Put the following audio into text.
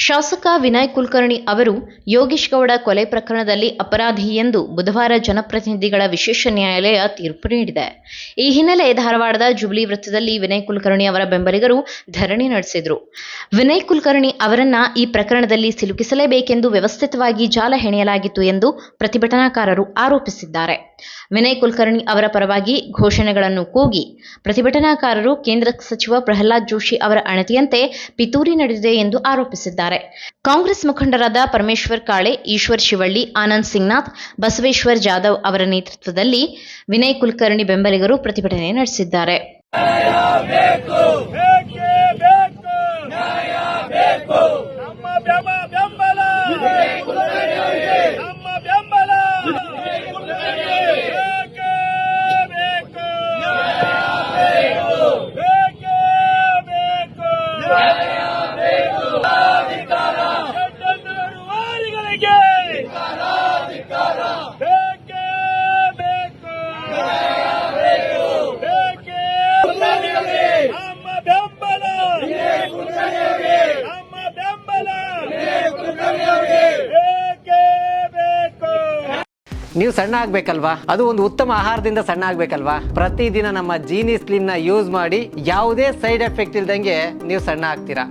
ಶಾಸಕ ವಿನಯ್ ಕುಲಕರ್ಣಿ ಅವರು ಯೋಗೀಶ್ ಗೌಡ ಕೊಲೆ ಪ್ರಕರಣದಲ್ಲಿ ಅಪರಾಧಿ ಎಂದು ಬುಧವಾರ ಜನಪ್ರತಿನಿಧಿಗಳ ವಿಶೇಷ ನ್ಯಾಯಾಲಯ ತೀರ್ಪು ನೀಡಿದೆ. ಈ ಹಿನ್ನೆಲೆ ಧಾರವಾಡದ ಜುಬ್ಲಿ ವೃತ್ತದಲ್ಲಿ ವಿನಯ್ ಕುಲಕರ್ಣಿ ಅವರ ಬೆಂಬಲಿಗರು ಧರಣಿ ನಡೆಸಿದರು. ವಿನಯ್ ಕುಲಕರ್ಣಿ ಅವರನ್ನ ಈ ಪ್ರಕರಣದಲ್ಲಿ ಸಿಲುಕಿಸಲೇಬೇಕೆಂದು ವ್ಯವಸ್ಥಿತವಾಗಿ ಜಾಲ ಹೆಣೆಯಲಾಗಿತ್ತು ಎಂದು ಪ್ರತಿಭಟನಾಕಾರರು ಆರೋಪಿಸಿದ್ದಾರೆ. ವಿನಯ್ ಕುಲಕರ್ಣಿ ಅವರ ಪರವಾಗಿ ಘೋಷಣೆಗಳನ್ನು ಕೂಗಿ ಪ್ರತಿಭಟನಾಕಾರರು ಕೇಂದ್ರ ಸಚಿವ ಪ್ರಹ್ಲಾದ್ ಜೋಶಿ ಅವರ ಅಣತಿಯಂತೆ ಪಿತೂರಿ ನಡೆದಿದೆ ಎಂದು ಆರೋಪಿಸಿದ್ದಾರೆ. ಕಾಂಗ್ರೆಸ್ ಮುಖಂಡರಾದ ಪರಮೇಶ್ವರ್ ಕಾಳೆ, ಈಶ್ವರ್ ಶಿವಳ್ಳಿ, ಆನಂದ್ ಸಿಂಗ್ನಾಥ್, ಬಸವೇಶ್ವರ್ ಜಾಧವ್ ಅವರ ನೇತೃತ್ವದಲ್ಲಿ ವಿನಯ್ ಕುಲಕರ್ಣಿ ಬೆಂಬಲಿಗರು ಪ್ರತಿಭಟನೆ ನಡೆಸಿದ್ದಾರೆ. ನೀವು ಸಣ್ಣ ಆಗ್ಬೇಕಲ್ವಾ? ಅದು ಒಂದು ಉತ್ತಮ ಆಹಾರದಿಂದ ಸಣ್ಣ ಆಗ್ಬೇಕಲ್ವಾ? ಪ್ರತಿದಿನ ನಮ್ಮ ಜೀನಿ ಸ್ಲಿಮ್ ನ ಯೂಸ್ ಮಾಡಿ ಯಾವುದೇ ಸೈಡ್ ಎಫೆಕ್ಟ್ ಇಲ್ದಂಗೆ ನೀವು ಸಣ್ಣ ಆಗ್ತೀರಾ.